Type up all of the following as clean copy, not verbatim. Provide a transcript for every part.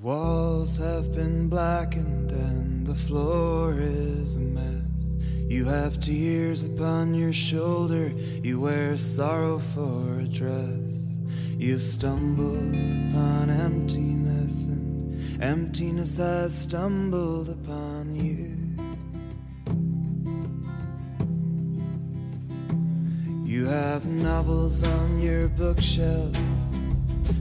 walls have been blackened and the floor is a mess. You have tears upon your shoulder, you wear sorrow for a dress. You've stumbled upon emptiness and emptiness has stumbled upon you. You have novels on your bookshelf,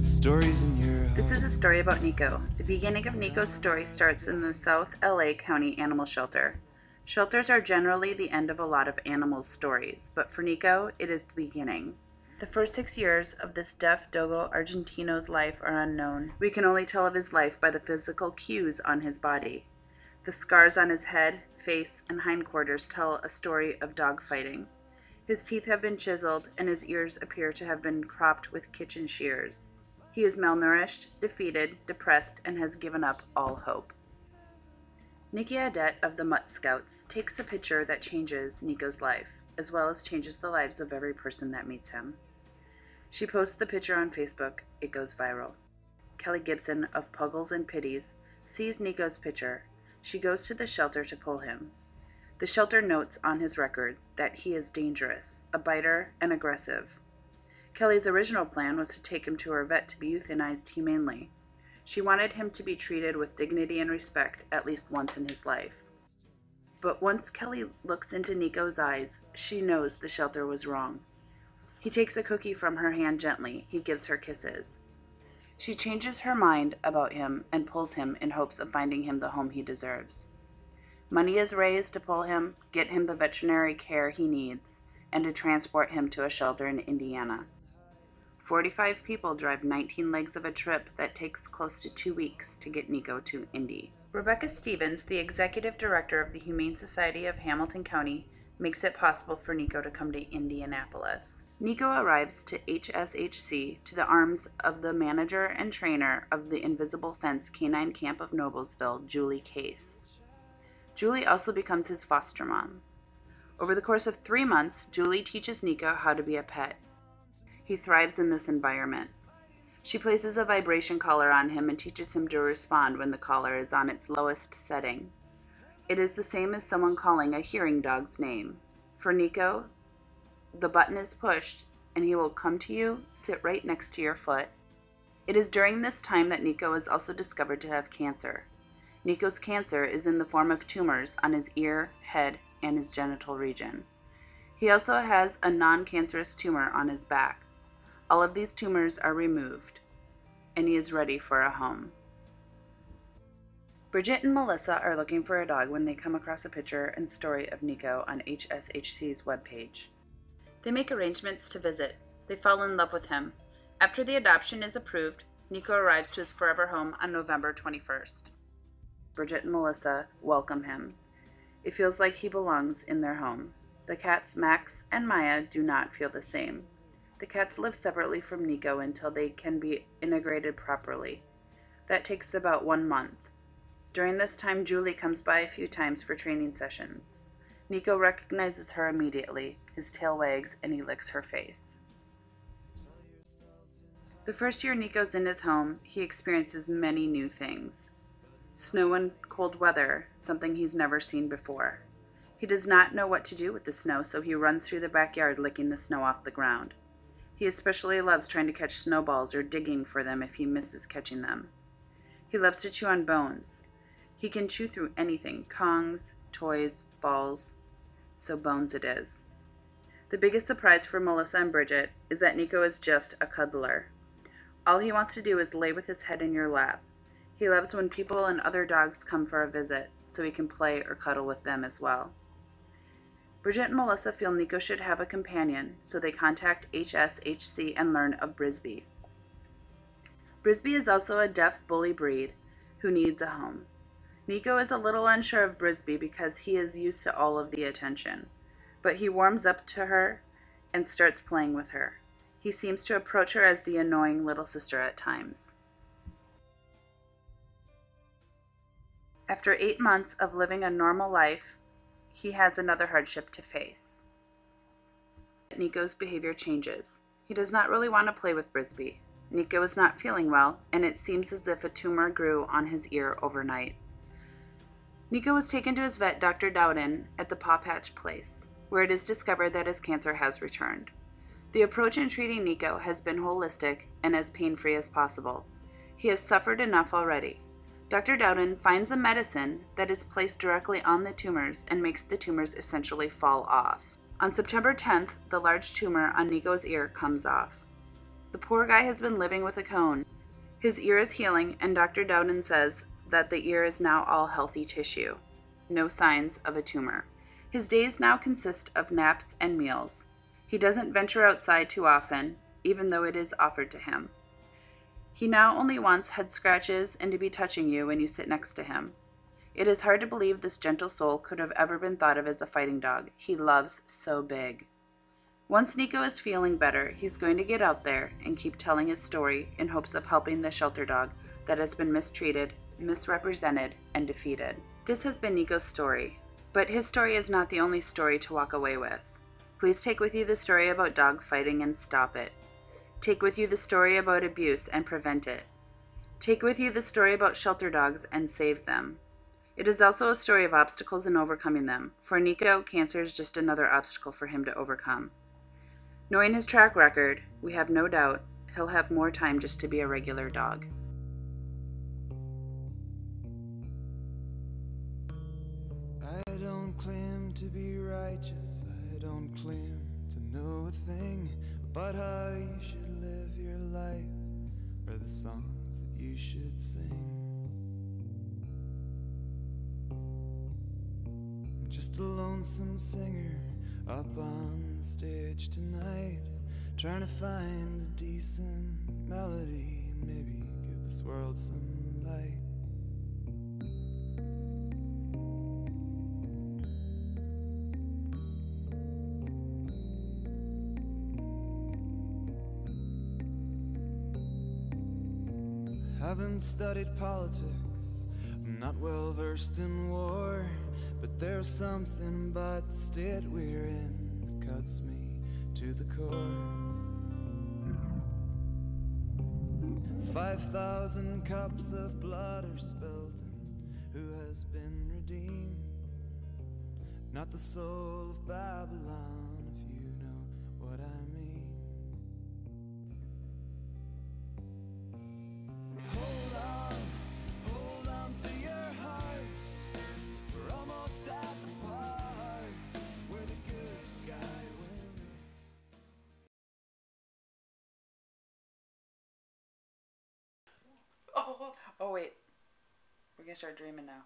stories in your home. This is a story about Nico. The beginning of Nico's story starts in the South LA County Animal Shelter. Shelters are generally the end of a lot of animals' stories, but for Nico, it is the beginning. The first 6 years of this deaf Dogo Argentino's life are unknown. We can only tell of his life by the physical cues on his body. The scars on his head, face, and hindquarters tell a story of dog fighting. His teeth have been chiseled, and his ears appear to have been cropped with kitchen shears. He is malnourished, defeated, depressed, and has given up all hope. Nikki Adet of the Mutt Scouts takes a picture that changes Nico's life, as well as changes the lives of every person that meets him. She posts the picture on Facebook. It goes viral. Kelly Gibson of Puggles and Pities sees Nico's picture. She goes to the shelter to pull him. The shelter notes on his record that he is dangerous, a biter, and aggressive. Kelly's original plan was to take him to her vet to be euthanized humanely. She wanted him to be treated with dignity and respect at least once in his life. But once Kelly looks into Nico's eyes, she knows the shelter was wrong. He takes a cookie from her hand gently. He gives her kisses. She changes her mind about him and pulls him in hopes of finding him the home he deserves. Money is raised to pull him, get him the veterinary care he needs, and to transport him to a shelter in Indiana. 45 people drive 19 legs of a trip that takes close to 2 weeks to get Nico to Indy. Rebecca Stevens, the executive director of the Humane Society of Hamilton County, makes it possible for Nico to come to Indianapolis. Nico arrives to HSHC to the arms of the manager and trainer of the Invisible Fence Canine Camp of Noblesville, Julie Case. Julie also becomes his foster mom. Over the course of 3 months, Julie teaches Nico how to be a pet. He thrives in this environment. She places a vibration collar on him and teaches him to respond when the collar is on its lowest setting. It is the same as someone calling a hearing dog's name. For Nico, the button is pushed and he will come to you, sit right next to your foot. It is during this time that Nico is also discovered to have cancer. Nico's cancer is in the form of tumors on his ear, head, and his genital region. He also has a non-cancerous tumor on his back. All of these tumors are removed, and he is ready for a home. Bridget and Melissa are looking for a dog when they come across a picture and story of Nico on HSHC's webpage. They make arrangements to visit. They fall in love with him. After the adoption is approved, Nico arrives to his forever home on November 21st. Bridget and Melissa welcome him. It feels like he belongs in their home. The cats Max and Maya do not feel the same. The cats live separately from Nico until they can be integrated properly. That takes about 1 month. During this time, Julie comes by a few times for training sessions. Nico recognizes her immediately. His tail wags and he licks her face. The first year Nico's in his home, he experiences many new things. Snow and cold weather, something he's never seen before. He does not know what to do with the snow, so he runs through the backyard licking the snow off the ground. He especially loves trying to catch snowballs or digging for them if he misses catching them. He loves to chew on bones. He can chew through anything, Kongs, toys, balls, so bones it is. The biggest surprise for Melissa and Bridget is that Nico is just a cuddler. All he wants to do is lay with his head in your lap. He loves when people and other dogs come for a visit, so he can play or cuddle with them as well. Bridget and Melissa feel Nico should have a companion, so they contact HSHC and learn of Brisby. Brisby is also a deaf bully breed who needs a home. Nico is a little unsure of Brisby because he is used to all of the attention, but he warms up to her and starts playing with her. He seems to approach her as the annoying little sister at times. After 8 months of living a normal life, he has another hardship to face. Nico's behavior changes. He does not really want to play with Brisby. Nico is not feeling well, and it seems as if a tumor grew on his ear overnight. Nico was taken to his vet, Dr. Dowden, at the Paw Patch Place, where it is discovered that his cancer has returned. The approach in treating Nico has been holistic and as pain-free as possible. He has suffered enough already. Dr. Dowden finds a medicine that is placed directly on the tumors and makes the tumors essentially fall off. On September 10th, the large tumor on Nico's ear comes off. The poor guy has been living with a cone. His ear is healing, and Dr. Dowden says that the ear is now all healthy tissue. No signs of a tumor. His days now consist of naps and meals. He doesn't venture outside too often, even though it is offered to him. He now only wants head scratches and to be touching you when you sit next to him. It is hard to believe this gentle soul could have ever been thought of as a fighting dog. He loves so big. Once Nico is feeling better, he's going to get out there and keep telling his story in hopes of helping the shelter dog that has been mistreated, misrepresented, and defeated. This has been Nico's story, but his story is not the only story to walk away with. Please take with you the story about dog fighting and stop it. Take with you the story about abuse and prevent it. Take with you the story about shelter dogs and save them. It is also a story of obstacles and overcoming them. For Nico, cancer is just another obstacle for him to overcome. Knowing his track record, we have no doubt he'll have more time just to be a regular dog. I don't claim to be righteous, I don't claim to know a thing about how you should live your life or the songs that you should sing. I'm just a lonesome singer up on the stage tonight, trying to find a decent melody and maybe give this world some light. Haven't studied politics, I'm not well versed in war, but there's something about the state we're in that cuts me to the core. 5,000 cups of blood are spilt, and who has been redeemed? Not the soul of Babylon, if you know what I mean. Hold on to your hearts. We're almost at the part where the good guy wins. Oh wait. We're gonna start dreaming now.